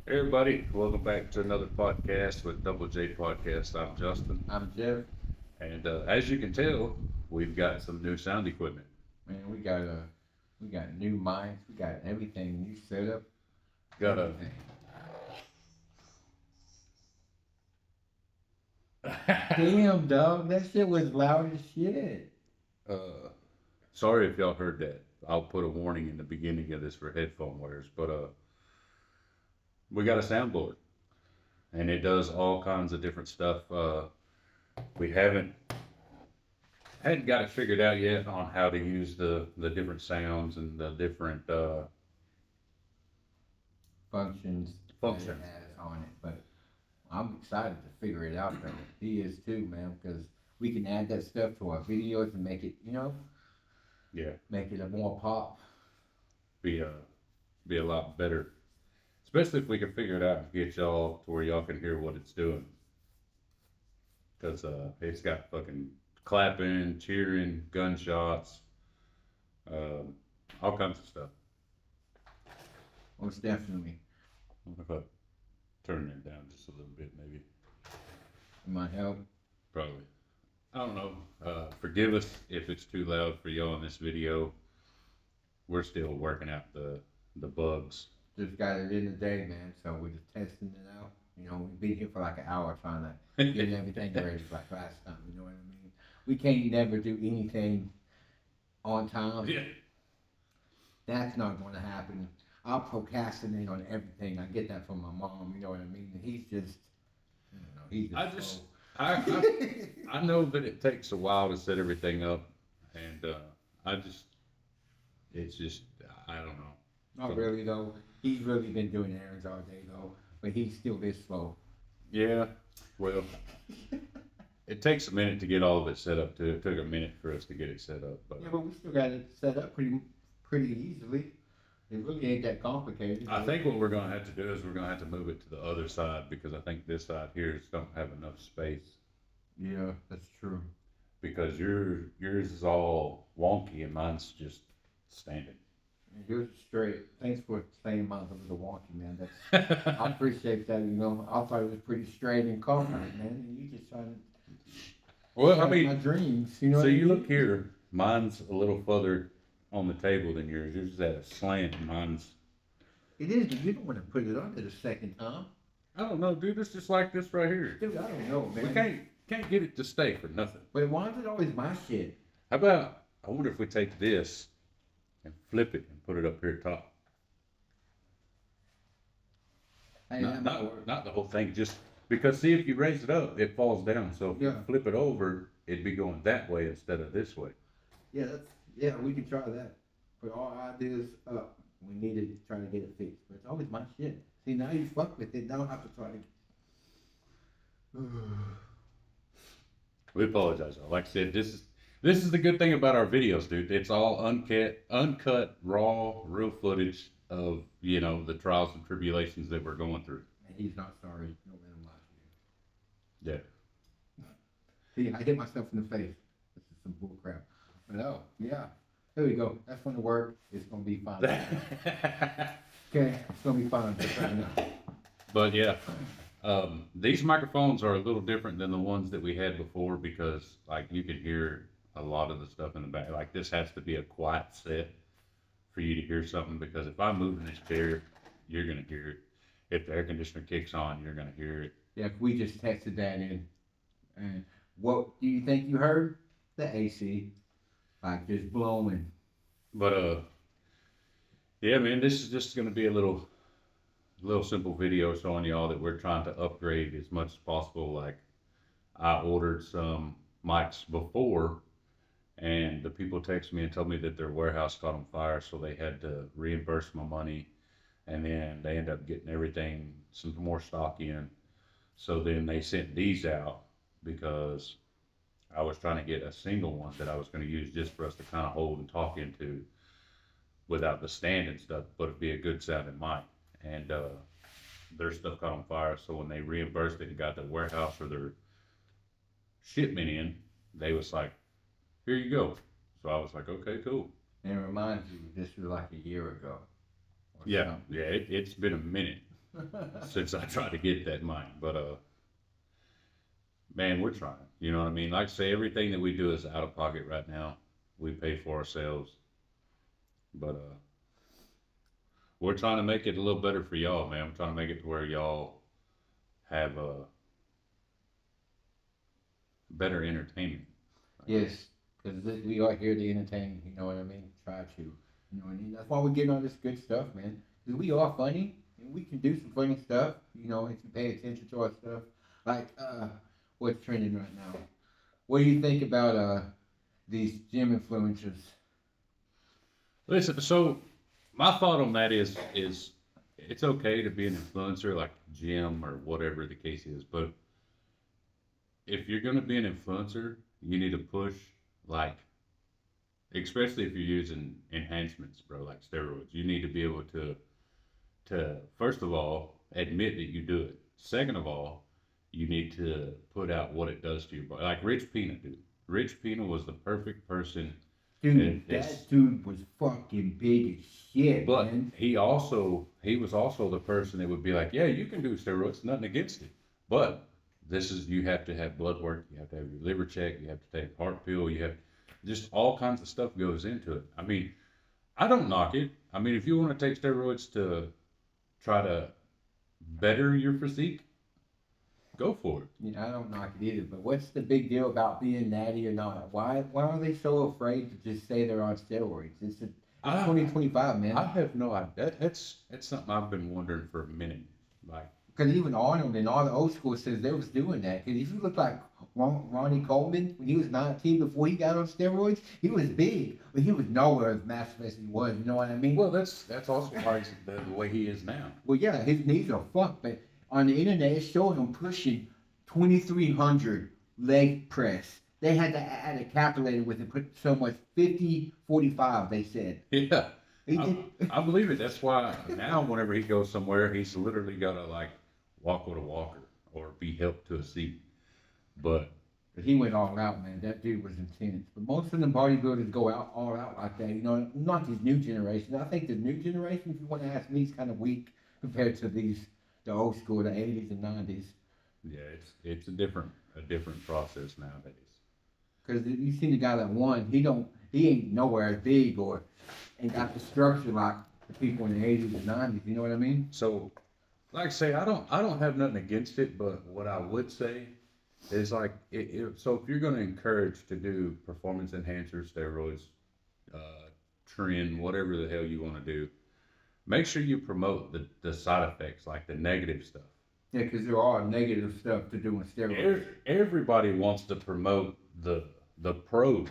Hey everybody, welcome back to another podcast with Double J Podcast. I'm Justin, I'm Jeff. and as you can tell, we've got some new sound equipment. Man, we got new mics, we got everything, new setup, Got a everything. Damn, dog, that shit was loud as shit. uh, sorry if y'all heard that. I'll put a warning in the beginning of this for headphone wearers, but we got a soundboard, and it does all kinds of different stuff. We hadn't got it figured out yet on how to use the different sounds and the different Functions that it functions. has on it, but I'm excited to figure it out though. He is too, man, because we can add that stuff to our videos and make it, Yeah, make it a more pop. be uh be a lot better. Especially if we can figure it out and get y'all to where y'all can hear what it's doing. Because it's got fucking clapping, cheering, gunshots, um, all kinds of stuff. Most definitely. What if I turn it down just a little bit, maybe? It might help. Probably. I don't know. Forgive us if it's too loud for y'all in this video. We're still working out the bugs. Just got it in today, man, so we're just testing it out. We've been here for like an hour trying to get everything ready like last time, you know what I mean? We can't never do anything on time. Yeah. That's not going to happen. I'll procrastinate on everything. I get that from my mom, you know what I mean? He's just, he's I just just slow. I know that it takes a while to set everything up, and I just it's just I don't know. Not So really, though. He's really been doing errands all day, though, but he's still this slow. yeah, well, it takes a minute to get all of it set up. Too. It took a minute for us to get it set up, but Yeah, but we still got it set up pretty easily. It really ain't that complicated. I think what we're gonna have to do is we're gonna have to move it to the other side because I think this side here don't have enough space Yeah, that's true. because yours is all wonky and mine's just standing. Yours is straight. Thanks for saying mine was a wonky, man. I appreciate that. I thought it was pretty straight and confident, man. And you just trying to Well, I crush my mean, dreams. You know so what I you mean? look here, mine's a little further on the table than yours. Yours is at a slant, and mine's It is, but you don't want to put it under the second time. I don't know, dude. It's just like this right here. Dude, I don't know, We man. can't get it to stay for nothing. But why is it always my shit? How about I wonder if we take this and flip it and put it up here top. Hey, Not that might work. not the whole thing, just because see if you raise it up, it falls down. So if you Yeah. flip it over, it'd be going that way instead of this way. Yeah, we can try that. Put all ideas up. We need to try to get it fixed. But it's always my shit. See, now you fuck with it. Now I have to try to. We apologize, y'all. Like I said, this is the good thing about our videos, dude. It's all uncut, raw, real footage of the trials and tribulations that we're going through. And he's not sorry. No man lies Yeah. to you. See, I hit myself in the face. This is some bull crap. But oh, yeah. There we go. That's going to work. It's going to be fine. Okay, it's going to be fine. Just right now. But yeah, these microphones are a little different than the ones that we had before because like you can hear a lot of the stuff in the back. Like this has to be a quiet set for you to hear something because if I'm moving this chair, you're gonna hear it. If the air conditioner kicks on, you're gonna hear it. Yeah, we just tested that in. And what do you think you heard? The AC. Like just blowing. But yeah, man, this is just gonna be a little simple video showing y'all that we're trying to upgrade as much as possible. Like I ordered some mics before, and the people texted me and told me that their warehouse caught on fire, so they had to reimburse my money, and then they ended up getting everything some more stock in. So then they sent these out because I was trying to get a single one that I was going to use just for us to kind of hold and talk into without the stand and stuff, but it'd be a good sounding mic. And their stuff caught on fire, so when they reimbursed it and got the warehouse or their shipment in, they was like, "Here you go." So I was like, "Okay, cool." And it reminds you, this was like a year ago or Yeah, something. yeah, it's been a minute. since I tried to get that money. But man, we're trying. You know what I mean? Like I say, everything that we do is out of pocket right now. We pay for ourselves, but we're trying to make it a little better for y'all, man. I'm trying to make it to where y'all have better entertainment. Yes, because we are here to entertain. You know what I mean? Try to. You know what I mean? That's why we're getting all this good stuff, man. Because we are funny and we can do some funny stuff. You know, if you pay attention to our stuff, like what's trending right now. What do you think about these gym influencers? Listen, so my thought on that is it's okay to be an influencer like Jim or whatever the case is, but if you're gonna be an influencer, you need to push like especially if you're using enhancements, bro, like steroids. You need to be able to first of all admit that you do it. Second of all, you need to put out what it does to your body, like Rich Pina, dude. Rich Pina was the perfect person. Dude, that dude was fucking big as shit, But man. he was also the person that would be like, yeah, you can do steroids, nothing against it, but this is you have to have blood work, you have to have your liver check, you have to take a heart pill, you have just all kinds of stuff goes into it. I mean, I don't knock it. I mean, if you want to take steroids to try to better your physique, go for it. Yeah, I don't knock it either, but what's the big deal about being natty or not? Why are they so afraid to just say they're on steroids? It's I 2025, man. I have no idea. That's something I've been wondering for a minute. Like, Because even Arnold and all the old school says they was doing that. Because if you look like Ronnie Coleman when he was 19 before he got on steroids, he was big, but he was nowhere as massive as he was. You know what I mean? well, that's also why he's the way he is now. Well, yeah, his knees are fucked, but on the internet it's showing him pushing 2,300 leg press. They had to add a calculator with it, put so much 50, 45. They said. Yeah, He I, did. I believe it. That's why now whenever he goes somewhere, he's literally got to like walk with a walker or be helped to a seat. But But he went all out, man. That dude was intense. But most of them bodybuilders go out all out like that. You know, not this new generation. I think the new generation, if you want to ask me, is kind of weak compared to the old school, the 80s and 90s. yeah, it's a different process nowadays. Because you seen the guy that won, he ain't nowhere as big or ain't got the structure like the people in the 80s and 90s. You know what I mean? So, like I say, I don't have nothing against it, but what I would say is like so if you're going to encourage to do performance enhancers, steroids, uh, trend, whatever the hell you want to do, make sure you promote the side effects, like the negative stuff. Yeah, because there are negative stuff to doing steroids. Everybody wants to promote the pros,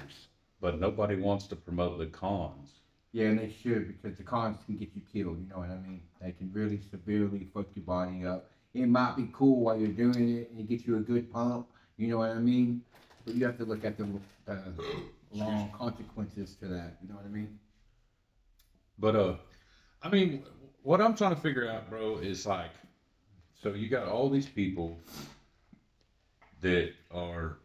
but nobody wants to promote the cons. Yeah, and they should because the cons can get you killed. You know what I mean? They can really severely fuck your body up. It might be cool while you're doing it and it gets you a good pump. You know what I mean? But you have to look at the long consequences to that. You know what I mean? But I mean, what I'm trying to figure out, bro, is like, so you got all these people that are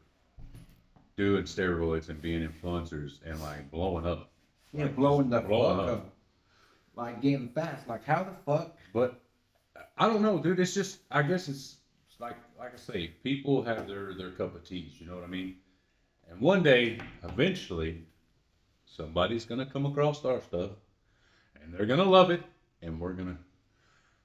doing steroids and being influencers and like blowing up. Yeah, Like, blowing the blowing fuck up. up. Like getting fast. Like how the fuck? But I don't know, dude. It's just, I guess it's like I say, people have their cup of teas. You know what I mean? And one day, eventually, somebody's gonna come across our stuff, and they're gonna love it, and we're gonna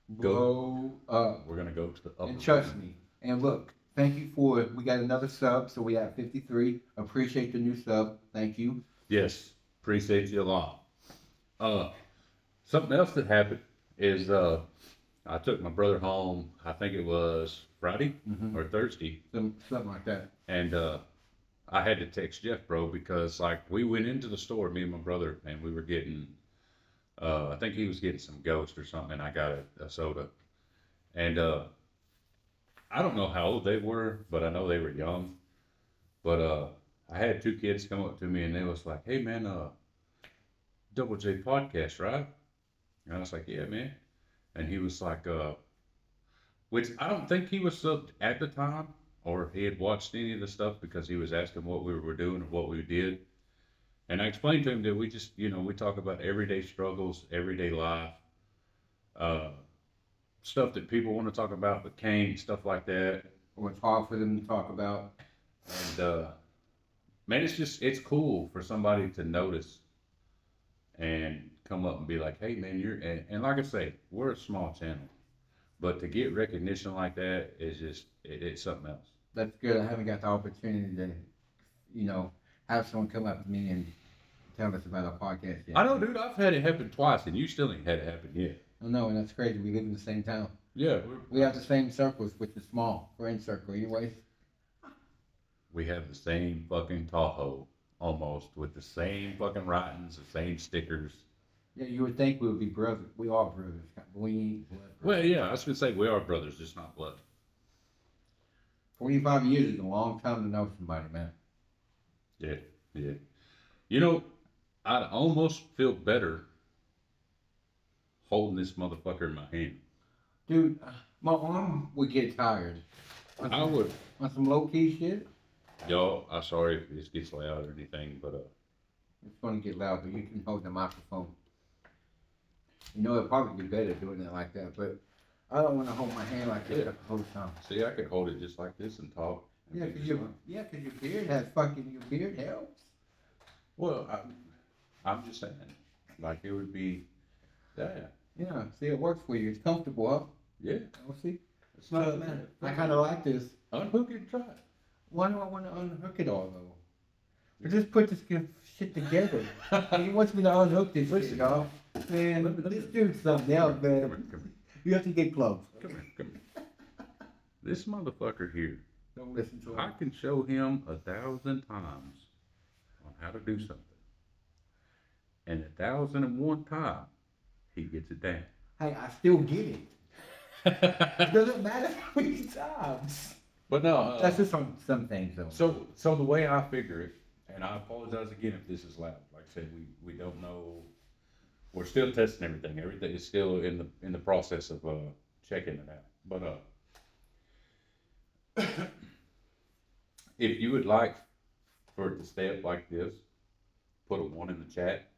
Blow up. we're gonna go to the upper. And trust me. And look, thank you for we got another sub, so we have 53. Appreciate the new sub. Thank you. Yes, appreciate you a lot. Something else that happened is I took my brother home. I think it was Friday or Thursday, Something like that. and I had to text Jeff, bro, because like we went into the store, me and my brother, and we were getting. I think he was getting some Ghost or something, and I got a soda. And I don't know how old they were, but I know they were young. But I had two kids come up to me, and they was like, "Hey, man, Double J podcast, right?" And I was like, "Yeah, man." And he was like, which I don't think he was subbed at the time, or he had watched any of the stuff because he was asking what we were doing or what we did. And I explained to him that we just, we talk about everyday struggles, everyday life. Uh, stuff that people want to talk about, but can't, stuff like that. Or it's hard for them to talk about. And man, it's cool for somebody to notice and come up and be like, hey man, and like I say, we're a small channel, but to get recognition like that is just it's something else. That's good. I haven't got the opportunity to, have someone come up to me and tell us about our podcast yet. I know, dude. I've had it happen twice, and you still ain't had it happen yet. I know, and that's crazy. We live in the same town. Yeah, We have the same circles, which is small, friend circle. Anyways, we have the same fucking Tahoe, almost, with the same fucking writings, the same stickers. yeah, you would think we would be brothers. We are brothers, but we ain't blood brothers. Well, yeah, I was gonna say we are brothers, just not blood. 45 years is a long time to know somebody, man. Yeah, yeah. You know, I'd almost feel better holding this motherfucker in my hand. Dude, my arm would get tired. I would. On some low key shit, Y'all, I'm sorry if this gets loud or anything, but it's gonna get loud, but you can hold the microphone. It'd probably be better doing it like that, but I don't want to hold my hand like this the whole time. see, I could hold it just like this and talk. and Yeah, be cause just fine. your beard your beard helps. Well, I'm just saying, like it would be, yeah, Yeah, see, it works for you. It's comfortable, huh? yeah. Oh, see? It's not So, man, I kind of like this. unhook it and try it. Why do I want to unhook it all, though? We just put this shit together. He wants me to unhook this shit, y'all. Man, let's do something else, Come here, man. come here, You have to get close. come here, come here. This motherfucker here, Don't listen to I him. can show him 1,000 times on how to do something. And 1,001 time, he gets it down. Hey, I still get it. It doesn't matter how many times. But no, That's just on some things, though. so the way I figure it, and I apologize again if this is loud. Like I said, we don't know. We're still testing everything. Everything is still in the process of checking it out. But if you would like for it to stay up like this, put a 1 in the chat.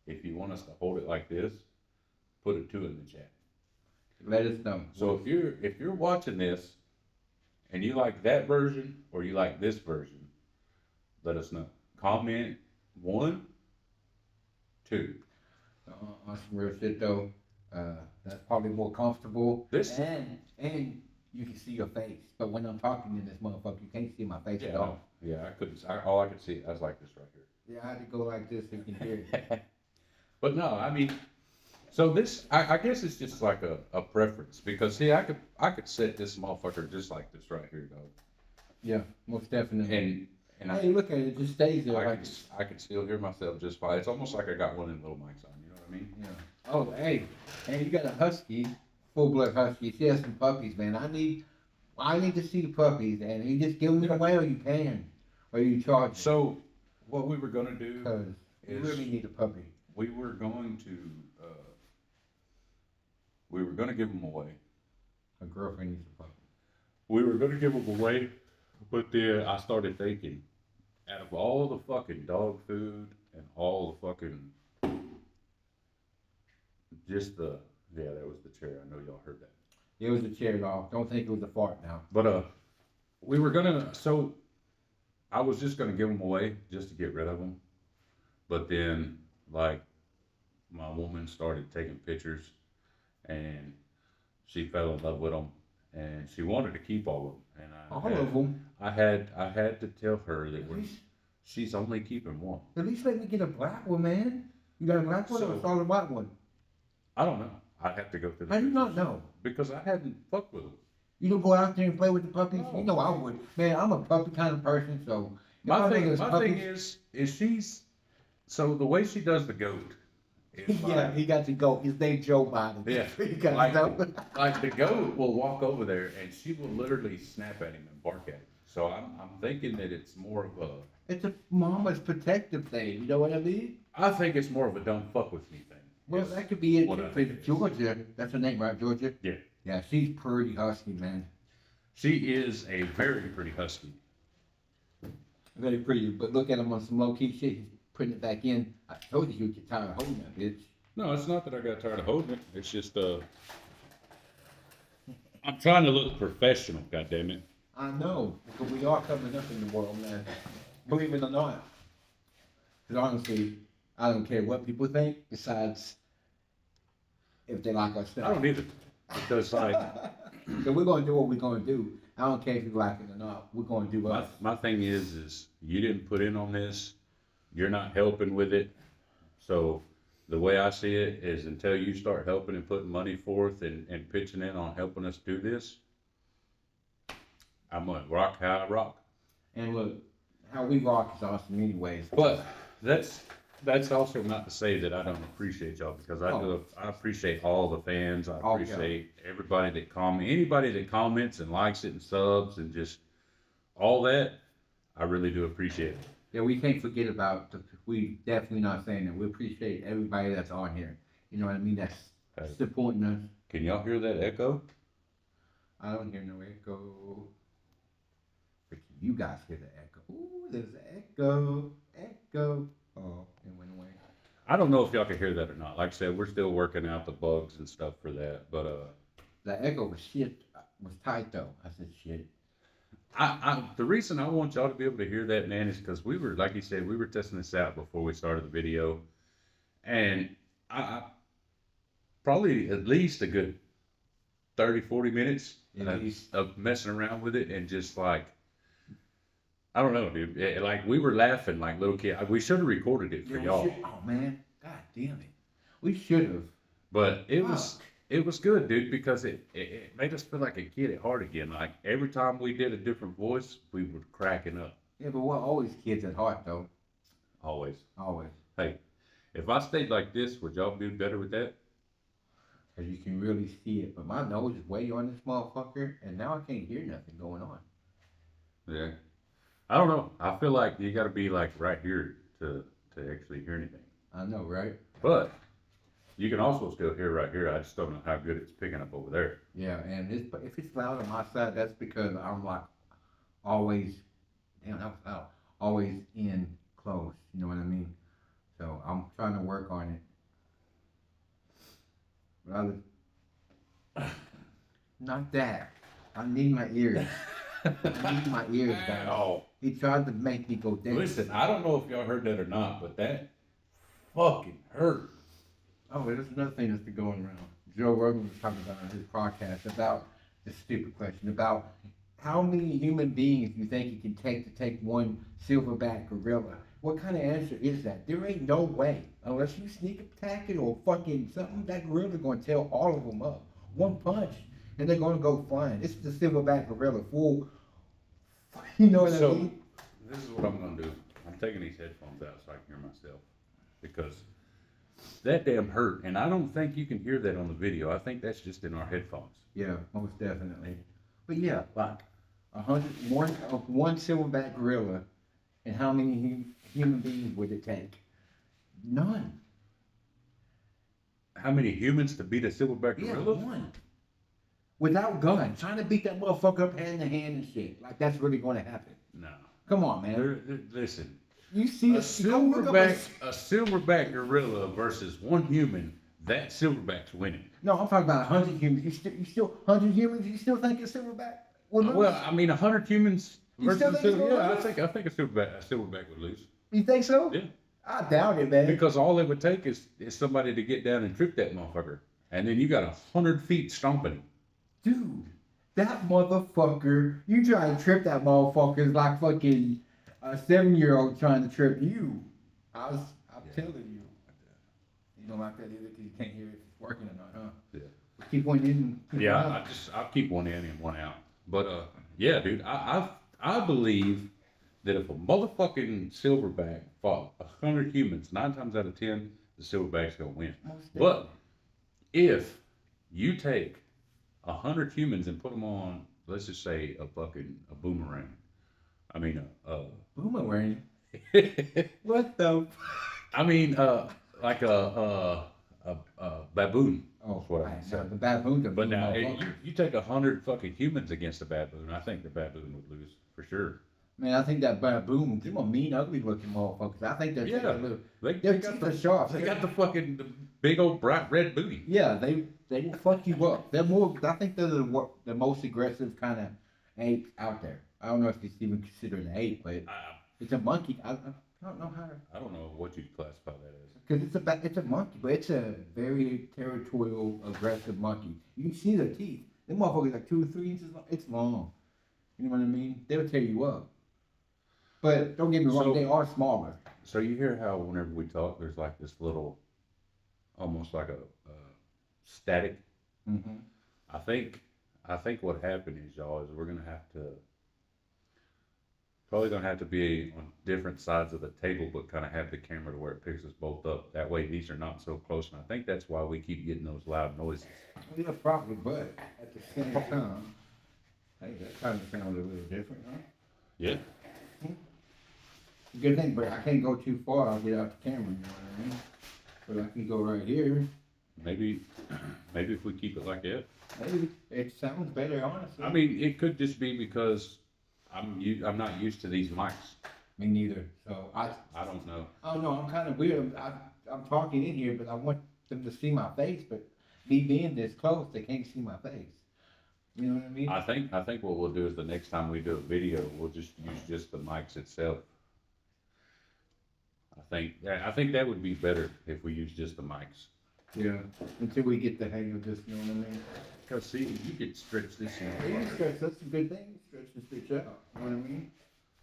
If you want us to hold it like this, put a 2 in the chat. Let us know. So if you're watching this and you like that version or you like this version, let us know. Comment 1, 2. On some real shit, though, that's probably more comfortable. This- And you can see your face. But when I'm talking in this motherfucker, you can't see my face at Yeah, all. yeah. I couldn't. All I could see, I was like this right here. Yeah, I had to go like this so you can hear it. But no, I mean, so this, I guess it's just like a preference because see, I could set this motherfucker just like this right here, dog. Yeah, most definitely. And Hey, look at it. It just stays there. I can still hear myself just fine. It's almost like I got one of them little mics on. You know what I mean? Yeah. Oh, hey, you got a husky, full blood husky. She has some puppies, man. I need to see the puppies, and you just give them away, or you paying, or you charge. So what we were gonna do Because you is really need a puppy. we were going to give them away. A girlfriend needs a puppy. We were gonna give them away, but then I started thinking, out of all the fucking dog food and all the fucking, that was the chair. I know y'all heard that. It was a chair, dog. Don't think it was a fart now. But we were gonna. So I was just gonna give them away just to get rid of them, but then like my woman started taking pictures, and she fell in love with them, and she wanted to keep all of them. And All of them. I had to tell her that she's only keeping one. At least let me get a black one, man. You got a black one or a solid white one? I don't know. I'd have to go through the How do you pictures. not know? Because I hadn't fucked with them. You don't go out there and play with the puppies? No. You know I would. Man, I'm a puppy kind of person, so. if I My know thing there's puppies- is she's so the way she does the goat is Yeah, he got to go. His name Joe Biden. Yeah. You got like, to know. like the goat will walk over there and she will literally snap at him and bark at him. So I'm thinking that it's more of a It's a mama's protective thing. You know what I mean? I think it's more of a don't fuck with me thing. Well, Is that could be it what too, I for think it is. Georgia. That's her name, right, Georgia? Yeah. Yeah, she's pretty husky, man. She is a very pretty husky. Very pretty. But look at him on some low key shit. He's putting it back in. I told you you'd get tired of holding that bitch. No, it's not that I got tired of holding it. It's just I'm trying to look professional, goddammit. I know, because we are coming up in the world, man. Believe it or not. Because honestly, I don't care what people think, besides if they like our I stuff. don't either. Because like So we're gonna do what we're gonna do. I don't care if you like it or not. We're gonna do us. my thing is you didn't put in on this. You're not helping with it. So the way I see it is until you start helping and putting money forth and pitching in on helping us do this, I'm gonna rock how I rock. And look, how we rock is awesome, anyways. But that's also not to say that I don't appreciate y'all because I do. I appreciate all the fans. I Oh, yeah. appreciate everybody that anybody that comments and likes it and subs and just all that. I really do appreciate it. Yeah, we can't forget about. We definitely not saying that. We appreciate everybody that's on here. You know what I mean? That's Hey. supporting us. Can y'all hear that echo? I don't hear no echo. But you guys hear the echo. Ooh, there's an echo. Echo. Oh, it went away. I don't know if y'all can hear that or not. Like I said, we're still working out the bugs and stuff for that. But The echo was shit. Was tight though. I said shit. the reason I want y'all to be able to hear that, man, is because we were, like you said, we were testing this out before we started the video, and I probably at least a good 30, 40 minutes At least. of messing around with it and just like, I don't know, dude. Like we were laughing like little kids. We should have recorded it for Yeah, we y'all, should- Oh man, god damn it. We should have. but it was good, dude, because it made us feel like a kid at heart again. Like every time we did a different voice, we were cracking up. Yeah, but we're always kids at heart though. Always. Always. Hey, if I stayed like this, would y'all do better with that? Cause you can really see it. But my nose is way on this motherfucker, and now I can't hear nothing going on. Yeah. I don't know. I feel like you got to be like right here to actually hear anything. I know, right? But you can also still hear right here. I just don't know how good it's picking up over there. Yeah, and if it's loud on my side, that's because I'm like always, damn, that was loud. Always in close. You know what I mean? So I'm trying to work on it. But not that. I need my ears. I need my ears, guys. Oh, He tried to make me go deaf. listen, I don't know if y'all heard that or not, but that fucking hurt. Oh, there's another thing that's been going around. Joe Rogan was talking about on his podcast about this stupid question about how many human beings you think it can take one silverback gorilla. What kind of answer is that? There ain't no way. Unless you sneak attack it or fucking something, that gorilla's gonna tear all of them up. One punch, and they're gonna go flying. It's the silverback gorilla, full. You know what I So mean? this is what I'm gonna do. I'm taking these headphones out so I can hear myself because that damn hurt, and I don't think you can hear that on the video. I think that's just in our headphones. Yeah, most definitely. But yeah, like one silverback gorilla, and how many human beings would it take? None. How many humans to beat a silverback Yeah, gorilla? one. Without guns, trying to beat that motherfucker up hand to hand and shit. Like that's really going to happen. No. Come on, man. Listen, You see a silverback, a- a silverback gorilla versus one human. That silverback's winning. No, I'm talking about 100 humans. You still 100 humans? You still think a silverback would lose? Well, I mean, 100 humans You versus still a think it's silverback. gonna Yeah, lose? I think a silverback would lose. You think so? Yeah. I doubt it, man. Because all it would take is somebody to get down and trip that motherfucker, and then you got 100 feet stomping him. Dude, that motherfucker, you try to trip that motherfucker is like fucking a 7-year-old trying to trip you. I'm telling you. You don't like that either because you can't hear if it's working or not, huh? Yeah. Keep one in. keep Yeah, one out. I'll keep one in and one out. But yeah, dude, I believe that if a motherfucking silverback fought 100 humans, 9 times out of 10, the silverback's gonna win. Most But if you take 100 humans and put them on, let's just say a boomerang. I mean Boomerang. What the? I mean like a baboon. Oh, That's what I right, said. now the baboon. But now, you take 100 fucking humans against a baboon, I think the baboon would lose for sure. Man, I think that baboon, them are mean, ugly looking motherfuckers. I think they're Yeah. little, They their got teeth are the sharp. they got the fucking big old bright red booty. Yeah, they will fuck you up. They're more. I think they're the most aggressive kind of ape out there. I don't know if it's even considered an ape, but I, it's a monkey. I don't know how to. I don't know what you'd classify that as. Because it's a monkey, but it's a very territorial, aggressive monkey. You can see their teeth. Them motherfuckers like 2 or 3 inches long. It's long. You know what I mean? They'll tear you up. But don't get me wrong, So- they are smaller. So you hear how whenever we talk, there's like this little, almost like a static. Mm-hmm. I think what happened is, y'all, is we're gonna have to probably gonna have to be on different sides of the table, but kind of have the camera to where it picks us both up. That way, these are not so close, and I think that's why we keep getting those loud noises. Yeah, probably, but at the same time, hey, that kind of sounds a little different, huh? Yeah. Good thing, but I can't go too far. I'll get out the camera, you know what I mean? But I can go right here. Maybe if we keep it like that. Maybe it sounds better, honestly. I mean, it could just be because I'm not used to these mics. Me neither. So I don't know. I don't know. I'm kind of weird. I'm talking in here, but I want them to see my face. But me being this close, they can't see my face. You know what I mean? I think what we'll do is the next time we do a video, we'll just use just the mics itself. I think that would be better if we use just the mics. Yeah. Until we get the hang of this, you know what I mean? Cause see, you could stretch this in. Yeah, you can stretch. That's a good thing. Stretch this bitch out. You know what I mean?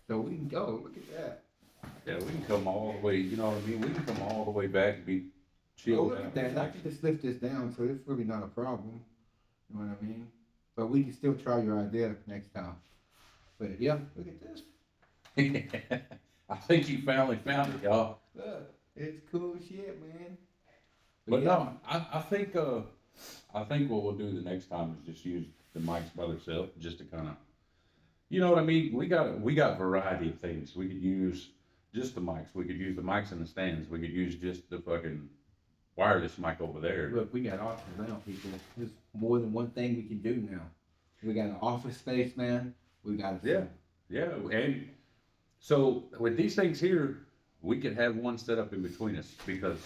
So we can go. Look at that. Yeah, we can come all the way. You know what I mean? We can come all the way back and be Oh, chill. look at that. I can just lift this down, so it's really not a problem. You know what I mean? But we can still try your idea next time. But yeah, look at this. I think you finally found it, y'all. Look, it's cool shit, man. But yeah, no, I think what we'll do the next time is just use the mics by themselves, just to kind of, you know what I mean? We got variety of things. We could use just the mics. We could use the mics in the stands. We could use just the fucking wireless mic over there. look, we got options now, people. There's more than one thing we can do now. We got an office space, man. We got Yeah. Yeah, and so with these things here, we could have one set up in between us because,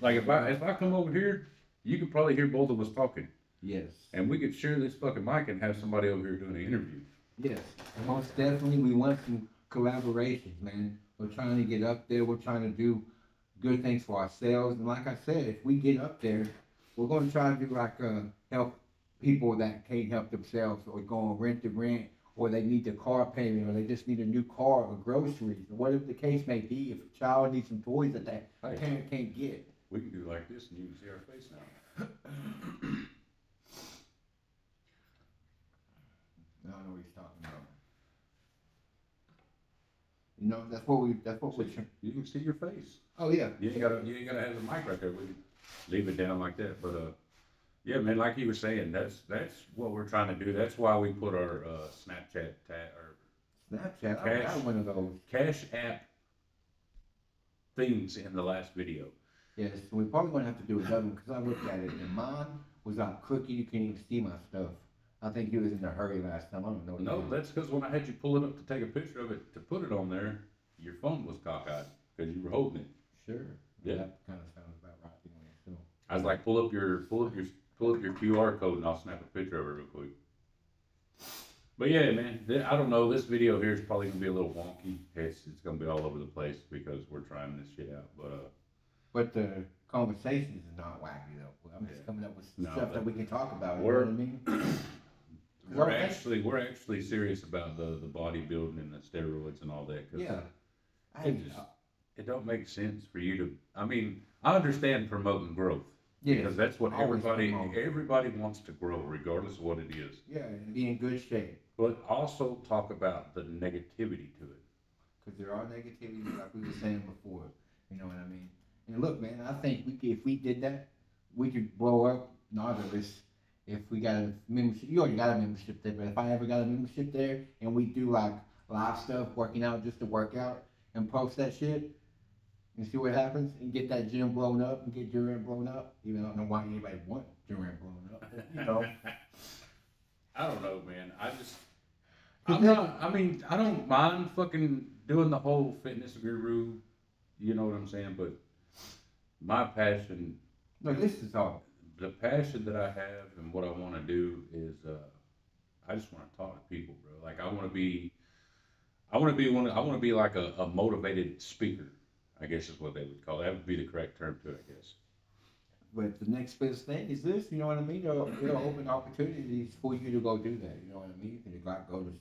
like, if I come over here, you could probably hear both of us talking, Yes. and we could share this fucking mic and have somebody over here doing an interview. Yes. Most definitely, we want some collaborations, man. We're trying to get up there. We're trying to do good things for ourselves. And like I said, if we get up there, we're going to try to do like help people that can't help themselves, or go on rent to rent, or they need their car payment, or they just need a new car or groceries, or whatever the case may be. If a child needs some toys that that Hey. parent can't get. We can do like this, and you can see our face now. I don't know what he's talking about. You know, that's what we're. You can see your face. Oh yeah. You ain't gotta have the mic right there. We can leave it down like that. But yeah, man, like you were saying, that's what we're trying to do. That's why we put our Snapchat or Snapchat. I Cash. got one of those. Cash App things in the last video. Yes, we probably gonna have to do another one because I looked at it and mine was out crooked. You couldn't even see my stuff. I think he was in a hurry last time. I don't know. No, that's because when I had you pull it up to take a picture of it to put it on there, your phone was cockeyed because you were holding it. Sure. Yeah. That kind of sounds about right anyway. So. I was like, pull up your QR code and I'll snap a picture of it real quick. But yeah, man, I don't know. This video here is probably gonna be a little wonky. It's gonna be all over the place because we're trying this shit out. But the conversations are not wacky though. I'm just Yeah. coming up with No, stuff that we can talk about. You know we're- what I mean? we're actually serious about the bodybuilding and the steroids and all that. 'Cause Yeah. it don't make sense for you to. I mean, I understand promoting growth. Yeah. Because that's what Always everybody promote. wants to grow, regardless of what it is. Yeah, and be in good shape. But also talk about the negativity to it. Because there are negativities, like we were saying before. You know what I mean? And look, man, I think if we did that, we could blow up Nautilus. If we got a membership, you already got a membership there, but if I ever got a membership there and we do like live stuff, working out just to work out and post that shit and see what happens and get that gym blown up and get Durant blown up, even though I don't know why anybody want Durant blown up, but, you know. I don't know, man. I'm not, I mean, I don't mind fucking doing the whole fitness guru, you know what I'm saying? But my passion, No, this is all. the passion that I have and what I want to do is, I just want to talk to people, bro. Like, I want to be like a motivated speaker, I guess is what they would call it. That would be the correct term to it, I guess. But the next best thing is this, you know what I mean? It'll open opportunities for you to go do that, you know what I mean? You can like go to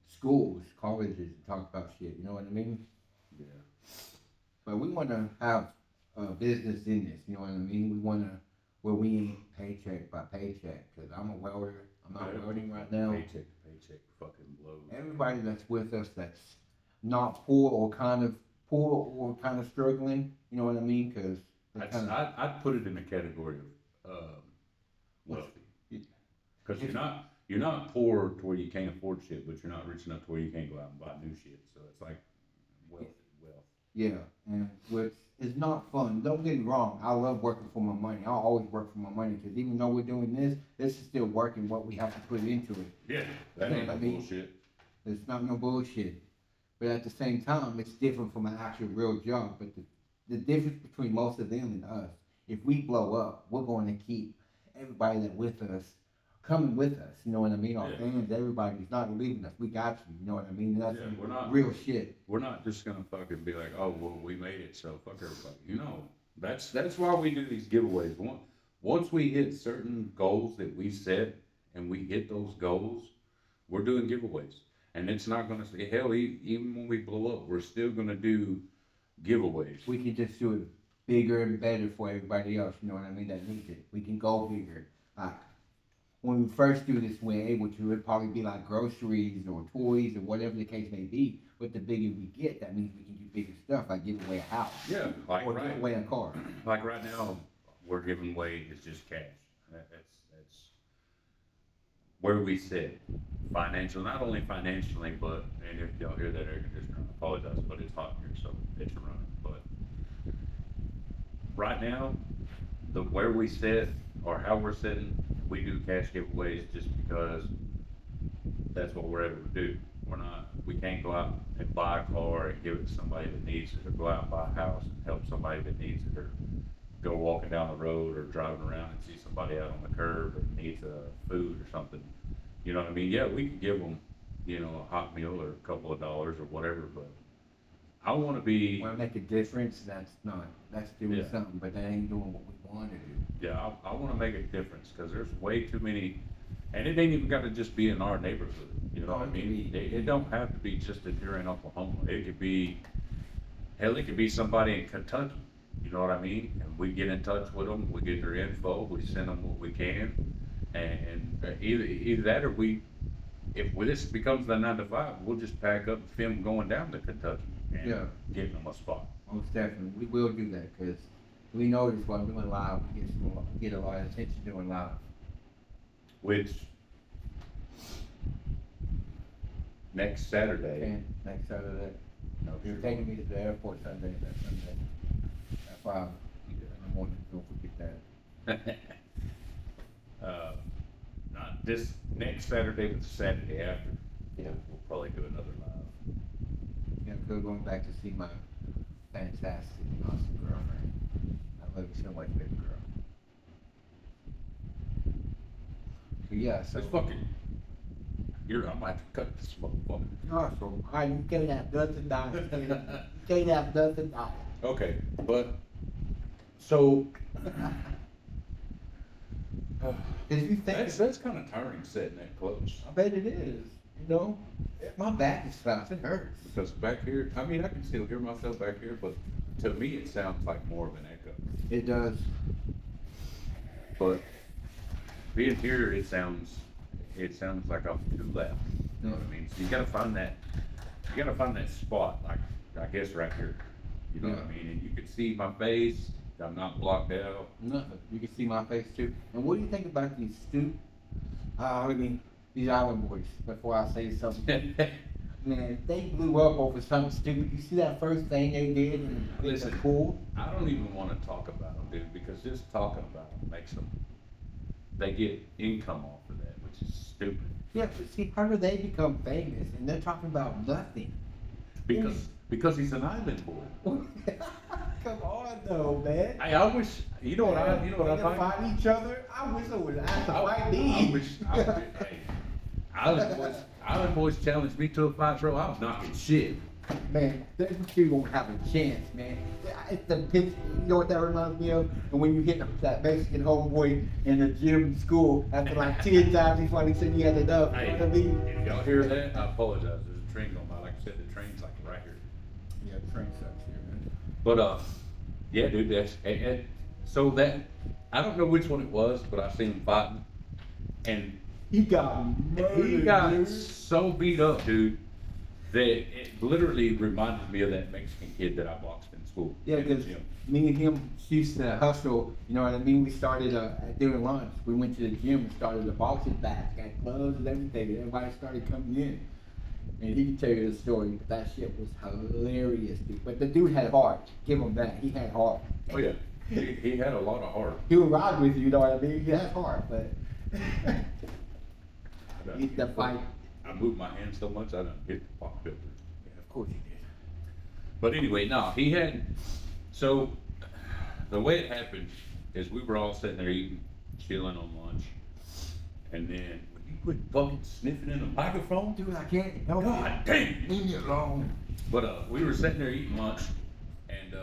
schools, colleges, and talk about shit, you know what I mean? Yeah. But we want to have a business in this, you know what I mean? We want to, where we ain't paycheck by paycheck, because I'm a welder, I'm not welding right now. Paycheck to paycheck fucking blows. Everybody that's with us that's not poor or kind of struggling, you know what I mean? Because I'd put it in the category of wealthy. Because you're not poor to where you can't afford shit, but you're not rich enough to where you can't go out and buy new shit. So it's like wealth. yeah, and which is not fun. Don't get me wrong. I love working for my money. I always work for my money because even though we're doing this is still working what we have to put into it. Yeah, that ain't no bullshit. It's not no bullshit. But at the same time, it's different from an actual real job. But the difference between most of them and us, if we blow up, we're going to keep everybody that with us coming with us. You know what I mean? Our fans, everybody's not leaving us. We got you. You know what I mean? That's we're not real shit. We're not just gonna fucking be like, oh well, we made it, so fuck everybody. You know, that's why we do these giveaways. Once we hit certain goals that we set and we hit those goals, we're doing giveaways. And it's not gonna say hell. Even when we blow up, we're still gonna do giveaways. We can just do it bigger and better for everybody else. You know what I mean? That needs it. We can go bigger. Like when we first do this, we're able to. It'd probably be like groceries or toys or whatever the case may be. But the bigger we get, that means we can do bigger stuff, like give away a house. Yeah, like or give away a car. Like right now, we're giving away is just cash. That's where we sit. Financial, not only financially, but, and if y'all hear that air conditioner, I apologize, but it's hot here, so it's running. But right now, where we sit or how we're sitting, we do cash giveaways just because that's what we're able to do. We can't go out and buy a car and give it to somebody that needs it, or go out and buy a house and help somebody that needs it, or go walking down the road or driving around and see somebody out on the curb that needs food or something. You know what I mean? Yeah, we could give them, a hot meal or a couple of dollars or whatever, but I want to be. Want to make a difference? That's doing something, but that ain't doing what we want to do. Yeah, I want to make a difference because there's way too many, and it ain't even got to just be in our neighborhood. You know what I mean? It don't have to be just if you're in Oklahoma. It could be, hell, it could be somebody in Kentucky. You know what I mean? And we get in touch with them, we get their info, we send them what we can, and either that or if this becomes the 9 to 5, we'll just pack up and film going down to Kentucky and getting them a spot. Most definitely, we will do that because we notice while doing live, we get a lot of attention doing live. Which next Saturday. Next Saturday. No, You're taking me to the airport Sunday. At 5 in the morning. Don't forget that. Not this next Saturday, but the Saturday after. Yeah. We'll probably do another live. Yeah, I'm going back to see my fantastic, awesome girlfriend. I love you so much, baby girl. But yeah, so. It's fucking. I might have to cut this motherfucker. Awesome. You can't have nothing die. You can't have nothing die. Okay, but so. Did you think That's kind of tiring sitting that close. I bet it is. My back is flat. It hurts. Because back here, I mean, I can still hear myself back here, but to me, it sounds like more of an echo. It does. But being here, it sounds like I'm too loud. You know what I mean? So you gotta find that spot, like I guess right here. You know what I mean? And you can see my face. I'm not blocked out. Nothing. You can see my face too. And what do you think about these these island boys? Before I say something, man, they blew up over something stupid. You see that first thing they did in the pool? I don't even want to talk about them, dude, because just talking about them makes them. They get income off of that, which is stupid. Yeah, but see, how do they become famous? And they're talking about nothing. Because he's an island boy. Come on, though, man. I wish, you know what I They think? fight each other. I wish I would have to fight I me. wish, hey, Island Boys challenged me to a fight, bro. I was knocking shit. Man, those two won't have a chance, man. It's the pitch, you know what that reminds me of? And when you hit that Mexican homeboy in the gym in school after like 10 times, he finally said you had enough. Hey, You know what I mean? if y'all hear that, I apologize. There's a train going by. Like I said, the train's like right here. Yeah, the train sucks here, man. But yeah, dude, so that I don't know which one it was, but I seen him fighting, and He got murdered, he got dude. so beat up, dude, that it literally reminded me of that Mexican kid that I boxed in school. Yeah, in the because gym. me and him used to hustle, you know what I mean? We started during lunch. We went to the gym and started a boxing match, got gloves and everything. And everybody started coming in. And he can tell you the story, but that shit was hilarious, dude. But the dude had heart. Give him that. He had heart. Oh yeah, he had a lot of heart. He would ride with you, you know what I mean? He has heart, but he's the fight. I moved my hand so much I done hit the pop filter. Yeah, of course he did. But anyway, no, he had. So the way it happened is we were all sitting there eating, chilling on lunch, and then when you quit fucking sniffing in the microphone, Dude, I can't help God it. damn, Leave me alone. But we were sitting there eating lunch, and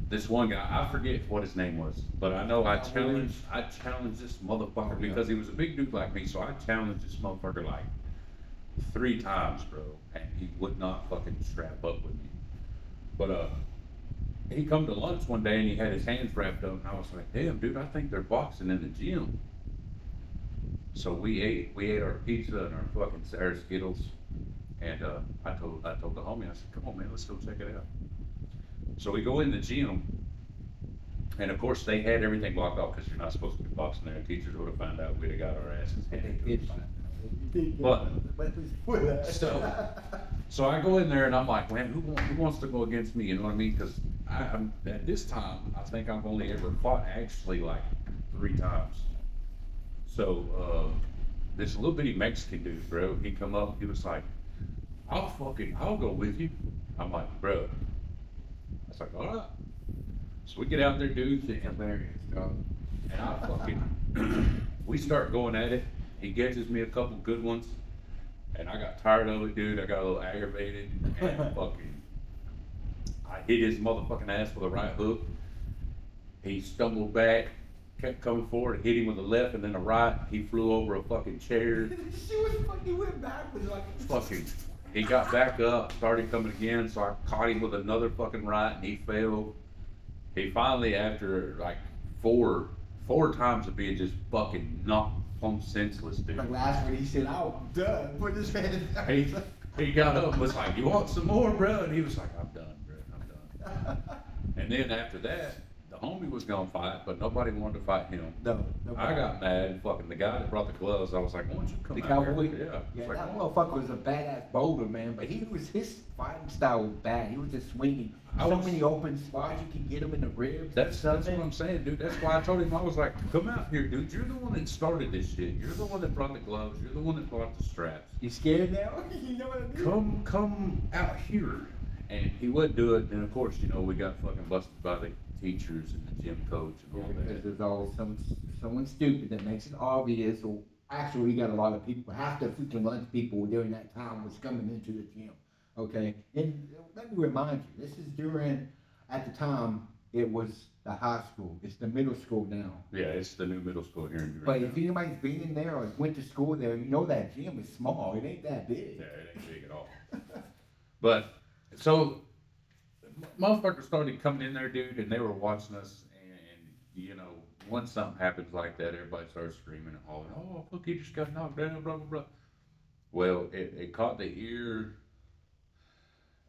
this one guy, I forget what his name was, but I know I challenged this motherfucker because he was a big dude like me, so I challenged this motherfucker like 3 times, bro, and he would not fucking strap up with me. But he come to lunch one day and he had his hands wrapped up, and I was like, damn, dude, I think they're boxing in the gym. So we ate our pizza and our fucking our Skittles, and I told the homie, I said, come on, man, let's go check it out. So we go in the gym, and of course they had everything blocked off because you're not supposed to be boxing there. Teachers would have found out, we'd have got our asses handed to us. But so I go in there and I'm like, man, who wants to go against me? You know what I mean? Because I'm at this time, I think I've only ever fought actually like 3 times. So this little bitty Mexican dude, bro, he come up, he was like, I'll go with you. I'm like, bro. I was like, all right. So we get out there, dude, Hilarious, dog. and I fucking, we start going at it. He catches me a couple good ones, and I got tired of it, dude. I got a little aggravated, and fucking, I hit his motherfucking ass with a right hook. He stumbled back, kept coming forward, hit him with a left and then a right. He flew over a fucking chair. She was fucking went backwards like Fucking, he got back up, started coming again, so I caught him with another fucking right, and he fell. He finally, after like four times of being just fucking knocked plumb senseless, dude. the last one. He said, "I'm done." Put his hand He, he got up and was like, you want some more, bro? And he was like, I'm done, bro, I'm done. And then after that, the homie was gonna fight, but nobody wanted to fight him. No, I got mad, and fucking the guy that brought the gloves, I was like, why don't you come The out cowboy? here? Yeah. Yeah, It's like, that motherfucker was a badass bowler, man. But his fighting style was bad. He was just swinging. So many open spots, you can get him in the ribs. That's what I'm saying, dude. That's why I told him, I was like, come out here, dude. You're the one that started this shit. You're the one that brought the gloves. You're the one that brought the straps. You scared now? You know what I mean? Come out here. And he would do it. And of course, you know, we got fucking busted by the teachers and the gym coach and Yeah, all because that. there's always someone stupid that makes it obvious. Or actually, we got a lot of people. Half the freaking lunch people during that time was coming into the gym. Okay, and let me remind you, this is during, at the time, it was the high school. It's the middle school now. Yeah, it's the new middle school here in Durant. But if anybody's been in there or went to school there, you know that gym is small. It ain't that big. Yeah, it ain't big at all. But so motherfuckers started coming in there, dude, and they were watching us, and you know, once something happens like that, everybody starts screaming and hollering, oh, look, he just got knocked down, blah, blah, blah. Well, it caught the ear.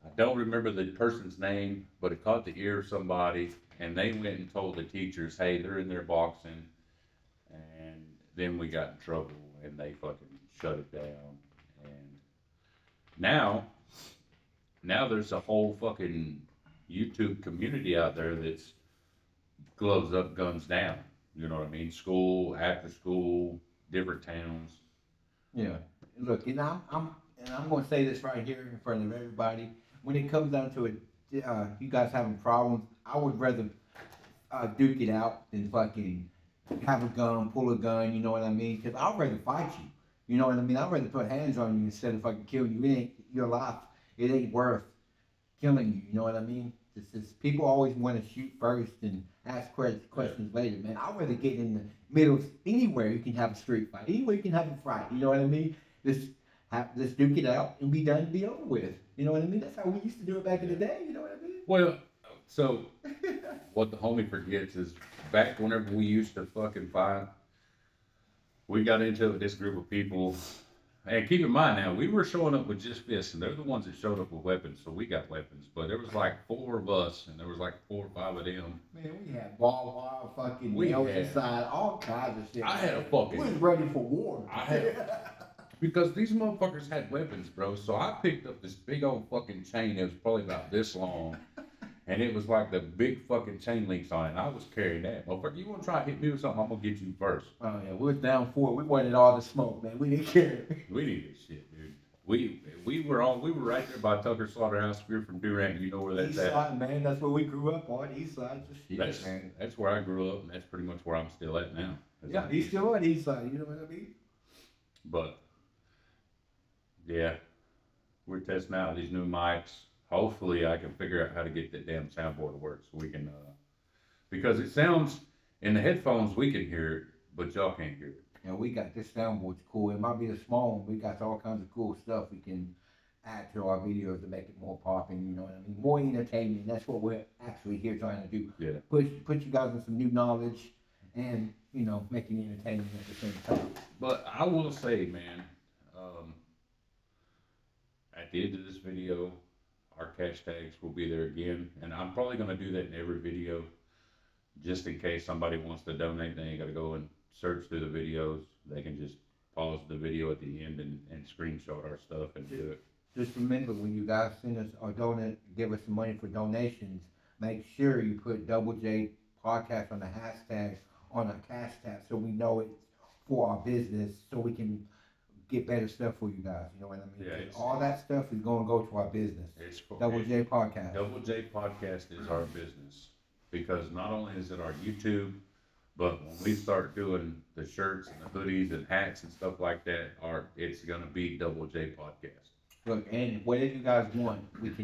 I don't remember the person's name, but it caught the ear of somebody, and they went and told the teachers, hey, they're in there boxing, and then we got in trouble, and they fucking shut it down. And now there's a whole fucking YouTube community out there that's gloves up, guns down. You know what I mean? School, after school, different towns. Yeah. Look, I'm gonna say this right here in front of everybody. When it comes down to it, you guys having problems, I would rather duke it out than fucking have a gun, pull a gun. You know what I mean? Because I'd rather fight you. You know what I mean? I'd rather put hands on you instead of fucking killing you. It ain't your life. It ain't worth killing you. You know what I mean? It's just, people always want to shoot first and ask questions later, man. I'd rather get in the middle. Anywhere you can have a street fight. Anywhere you can have a fight. You know what I mean? Let's duke it out and be done and be over with. You know what I mean? That's how we used to do it back in the day. You know what I mean? Well, so what the homie forgets is back whenever we used to fucking fight, we got into it with this group of people. And keep in mind now, we were showing up with just fists, and they're the ones that showed up with weapons, so we got weapons. But there was like 4 of us, and there was like 4 or 5 of them. Man, we had ball wire, fucking We nails had- inside, all kinds of shit. I had a We fucking was ready for war. because these motherfuckers had weapons, bro. So I picked up this big old fucking chain. It was probably about this long. And it was like the big fucking chain links on it. And I was carrying that. Motherfucker, you want to try to hit me with something? I'm going to get you first. Oh yeah, we was down for it. We wanted all the smoke, man. We didn't care. We need this shit, dude. We were right there by Tucker Slaughterhouse. We were from Durant. You know where that's East at. side, man. That's where we grew up on. East side, just shit, That's, man. that's where I grew up, and that's pretty much where I'm still at now. Yeah, he's still on East side. You know what I mean? But, yeah, we're testing out these new mics. Hopefully I can figure out how to get that damn soundboard to work so we can, because it sounds, in the headphones we can hear it, but y'all can't hear it. And we got this soundboard's cool. It might be a small one. We got all kinds of cool stuff we can add to our videos to make it more popping. You know what I mean? More entertaining. That's what we're actually here trying to do. Yeah. Put you guys in some new knowledge, and you know, make it entertaining at the same time. But I will say, man, at the end of this video, our cash tags will be there again, and I'm probably going to do that in every video, just in case somebody wants to donate. They ain't got to go and search through the videos. They can just pause the video at the end and screenshot our stuff and do it. Just remember, when you guys send us or give us some money for donations, make sure you put Double J Podcast on the hashtag on our cash tab so we know it's for our business, so we can get better stuff for you guys. You know what I mean? Yeah, all that stuff is going to go to our business. It's for Double J Podcast. Double J Podcast is our business, because not only is it our YouTube, but when we start doing the shirts and the hoodies and hats and stuff like that, it's gonna be Double J Podcast. Look, and whatever you guys want, if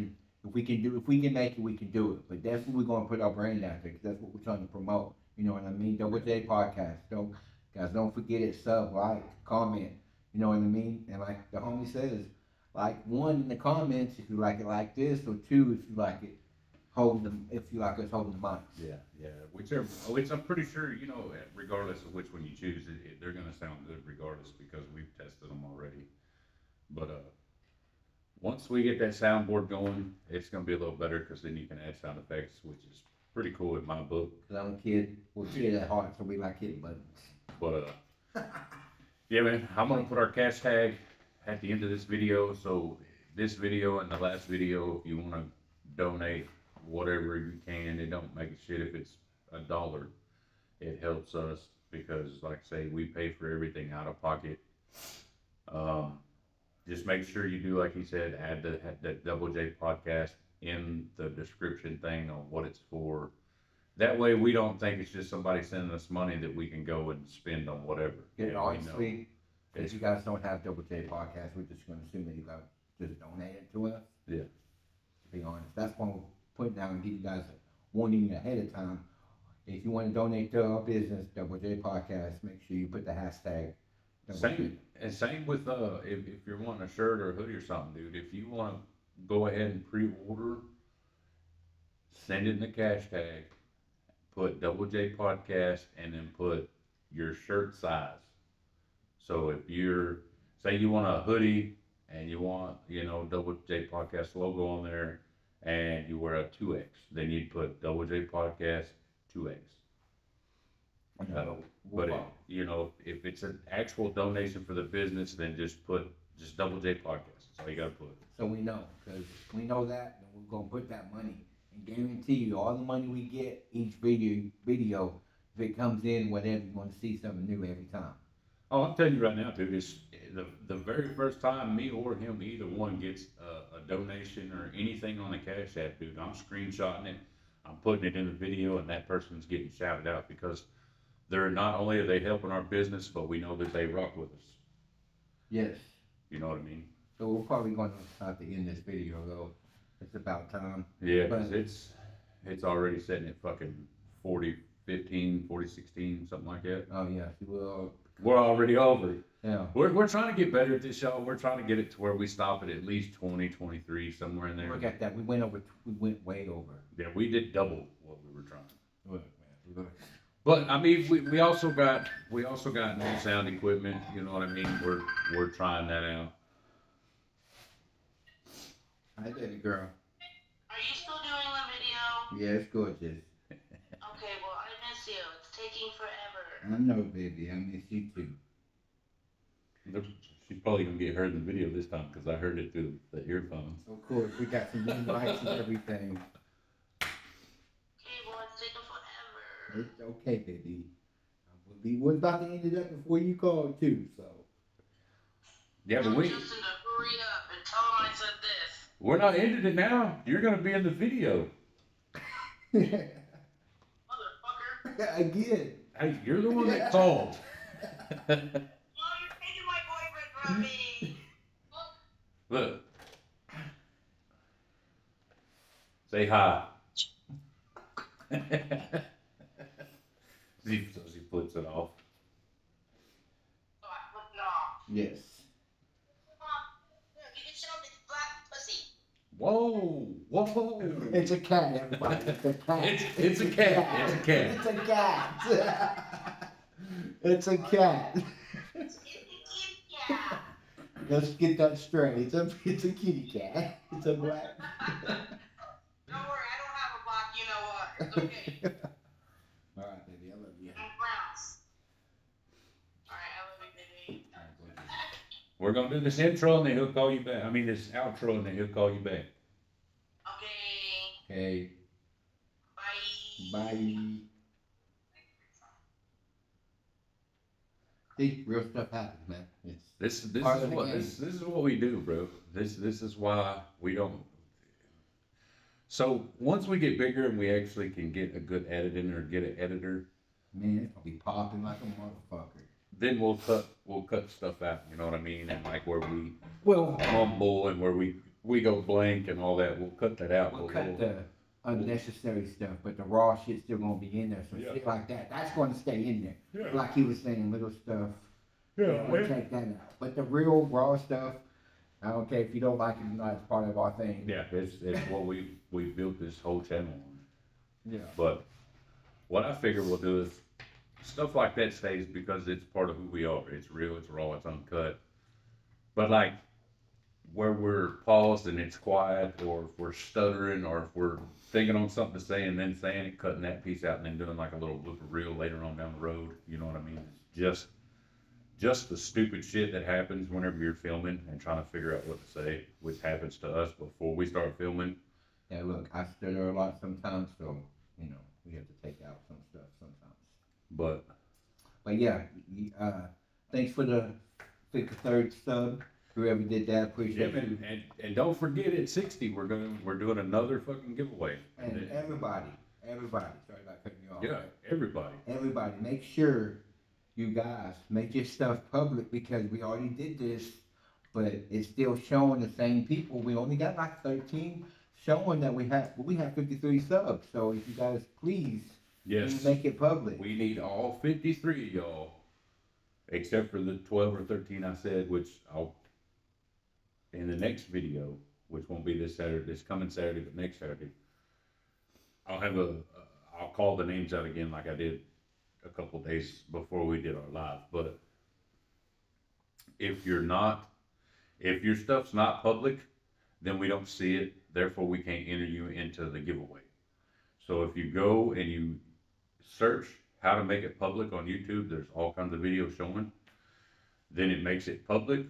we can make it, we can do it. But definitely we're gonna put our brand out there, because that's what we're trying to promote. You know what I mean? Double J Podcast. Don't forget it. Sub, like, comment. You know what I mean? And like the homie says, like, 1 in the comments if you like it like this, or 2 if you like it if you like us holding the mics. Yeah. Whichever. Which I'm pretty sure, you know, regardless of which one you choose, they're gonna sound good regardless, because we've tested them already. But once we get that soundboard going, it's gonna be a little better, because then you can add sound effects, which is pretty cool in my book. Cause I'm a kid. We're kid at heart, so we like hitting buttons. But yeah, man, I'm gonna put our cash tag at the end of this video. So this video and the last video, if you wanna donate whatever you can, it don't make a shit if it's $1. It helps us, because, like I say, we pay for everything out of pocket. Just make sure you do, like he said, add the Double J Podcast in the description thing on what it's for. That way we don't think it's just somebody sending us money that we can go and spend on whatever. Yeah, And honestly, if you guys don't have Double J Podcast, we're just gonna assume that you guys just donate it to us. Yeah. To be honest, that's why we'll put it down and give you guys a warning ahead of time. If you want to donate to our business, Double J Podcast, make sure you put the hashtag. Same with if you're wanting a shirt or a hoodie or something, dude. If you want to go ahead and pre-order, send it in the cash tag, put Double J Podcast, and then put your shirt size. So if say you want a hoodie and you want, Double J Podcast logo on there, and you wear a 2X, then you'd put Double J Podcast 2X. But if it's an actual donation for the business, then just Double J Podcast. That's all you gotta put. So we know, because we know that, and we're gonna put that money, and guarantee you, all the money we get each video if it comes in, whatever, you want to see something new every time. Oh, I'm telling you right now, dude, it's the very first time me or him, either one gets a donation or anything on the Cash App, dude, I'm screenshotting it, I'm putting it in the video, and that person's getting shouted out because they're not only are they helping our business, but we know that they rock with us. Yes. You know what I mean? So we're probably going to have to end this video though. It's about time. Yeah, 'cause But it's already sitting at fucking 40:15, 40:16, something like that. oh yeah, well, We're already over. yeah. We're trying to get better at this, y'all. We're trying to get it to where we stop at least 20, 23, somewhere in there. Look at that. We went over. We went way over. Yeah, we did double what we were trying. Look, man. Look. But I mean, we also got new sound equipment. You know what I mean? We're trying that out. Hi, baby girl. Are you still doing the video? Yeah, it's gorgeous. Okay, well, I miss you. It's taking forever. I know, baby. I miss you too. She's probably gonna get heard in the video this time because I heard it through the earphones. Of course, we got some new lights and everything. Okay, well, it's taking forever. It's okay, baby. We was about to end it up before you called too, so. Yeah, but Tell Justin to hurry up and tell him I said this. we're not ending it now. You're gonna be in the video. Motherfucker. Again. Hey, you're the one that called. Oh, you're taking my boyfriend from me. Look. Say hi. So she flips it off. Oh, I flipped it off. Yes. Look, you can show me the black pussy. Whoa, whoa. It's a cat, everybody. It's a cat. It's a cat. It's a cat. It's a cat. It's a cat. It's a kitty cat. Let's get that straight. It's a kitty cat. It's a black. Don't worry, I don't have a black you-know-what. It's okay. All right, baby. I love you. I'm browns. Alright, I love you, baby. We're gonna do this intro and then he'll call you back. I mean this outro and then he'll call you back. Okay. Okay. Bye. Bye. See, real stuff happens, man. It's This part is of the what game. this is what we do, bro. This is why we don't. So once we get bigger and we actually can get a good editing or get an editor, Man, it's gonna be popping like a motherfucker. then we'll cut stuff out. You know what I mean? And like where we Well, mumble and where we go blank and all that, we'll cut that out. we'll cut the unnecessary stuff, but the raw shit's still gonna be in there. So Yeah. shit like that's gonna stay in there. Yeah. Like he was saying, little stuff. Yeah, We'll take that out. But the real raw stuff, I don't care if you don't like it or not. It's part of our thing. yeah, it's what we built this whole channel on. Yeah. But what I figure we'll do is stuff like that stays because it's part of who we are. It's real, it's raw, it's uncut. But like where we're paused and it's quiet, or if we're stuttering, or if we're thinking on something to say and then saying it, cutting that piece out and then doing like a little blooper reel later on down the road. You know what I mean? It's just the stupid shit that happens whenever you're filming and trying to figure out what to say, which happens to us before we start filming. Yeah, look, I stutter a lot sometimes, so you know we have to take out some stuff sometimes. But yeah, thanks for the 53rd sub. Whoever did that, yeah, appreciate you. and don't forget at 60 we're doing another fucking giveaway. And everybody, sorry about cutting you off. Yeah, everybody. Everybody, make sure you guys make your stuff public because we already did this, but it's still showing the same people. We only got like 13 showing that we have 53 subs. So if you guys please Yes. make it public. We need all 53 of y'all, except for the 12 or 13 I said, which I'll, in the next video, which won't be this Saturday, this coming Saturday, but next Saturday, I'll call the names out again like I did a couple days before we did our live. But if your stuff's not public, then we don't see it. Therefore, we can't enter you into the giveaway. So if you go and you search how to make it public on YouTube, there's all kinds of videos showing. Then it makes it public.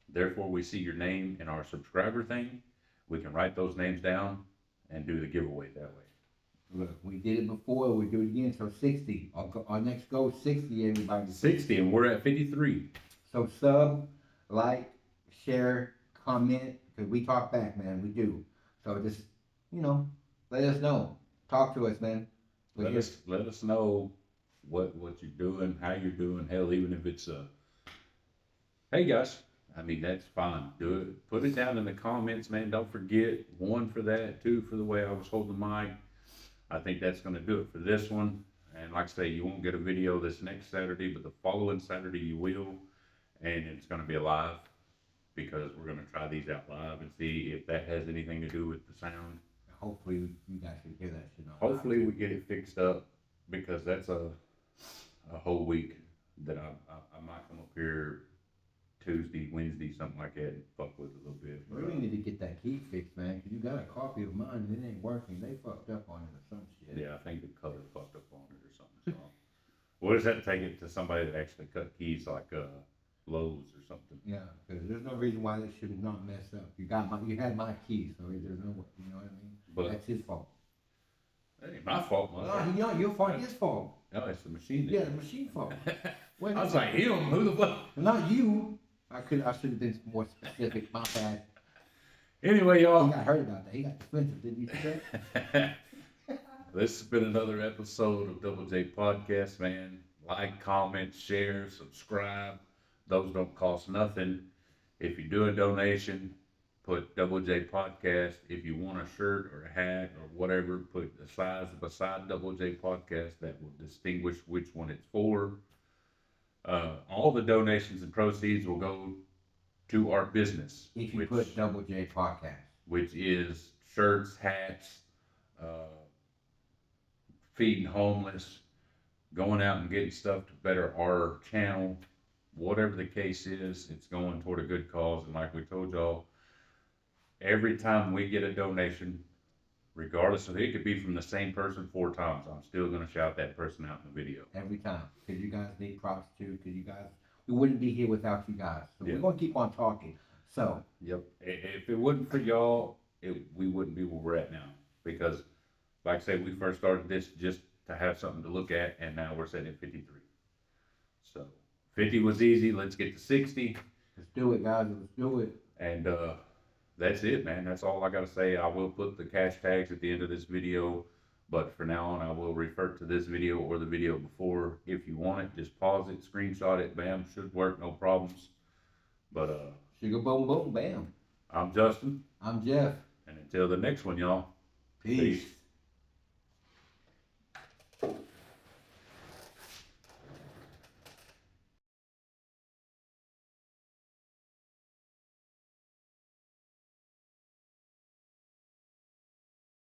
Therefore, we see your name in our subscriber thing. We can write those names down and do the giveaway that way. Look, we did it before, we do it again, so 60. Our next goal is 60, everybody. 60, and we're at 53. So sub, like, share, comment, because we talk back, man, we do. So just, let us know. Talk to us, man. Let us know what you're doing, how you're doing. Hell, even if it's hey guys, I mean that's fine. Do it. Put it down in the comments, man. Don't forget 1 for that, 2 for the way I was holding the mic. I think that's gonna do it for this one. And like I say, you won't get a video this next Saturday, but the following Saturday you will, and it's gonna be live because we're gonna try these out live and see if that has anything to do with the sound. Hopefully you guys can hear that shit on. Hopefully we get it fixed up because that's a whole week that I might come up here Tuesday, Wednesday, something like that, and fuck with it a little bit. We really need to get that key fixed, man, because you got a copy of mine and it ain't working. They fucked up on it or some shit. Yeah, I think the color fucked up on it or something. So we'll just have to take it to somebody that actually cut keys, like Lowe's or something. Yeah, because there's no reason why this should not mess up. You had my key, so there's no, you know what I mean? But that's his fault. That ain't my fault, No, mother. your fault, his fault. No, it's the machine. Yeah, the machine fault. I was like, him, who the fuck? Not you. I should have been more specific. My bad. Anyway, He y'all. got hurt about that. He got defensive, didn't you see that? This has been another episode of Double J Podcast, man. Like, comment, share, subscribe. Those don't cost nothing. If you do a donation, put Double J Podcast. If you want a shirt or a hat or whatever, put the size beside Double J Podcast. That will distinguish which one it's for. All the donations and proceeds will go to our business. If you put Double J Podcast. Which is shirts, hats, feeding homeless, going out and getting stuff to better our channel. Whatever the case is, it's going toward a good cause. And like we told y'all, every time we get a donation, regardless of it could be from the same person 4 times, I'm still going to shout that person out in the video. Every time. Because you guys need props too. Because you guys, we wouldn't be here without you guys. So Yeah. we're going to keep on talking. So. Yep. If it wasn't for y'all, we wouldn't be where we're at now. Because, like I said, we first started this just to have something to look at, and now we're sitting at 53. So, 50 was easy. Let's get to 60. Let's do it, guys. Let's do it. And that's it, man. That's all I got to say. I will put the cash tags at the end of this video. But for now on, I will refer to this video or the video before. If you want it, just pause it, screenshot it. Bam. Should work. No problems. But Sugar boom boom bam. I'm Justin. I'm Jeff. And until the next one, y'all. Peace.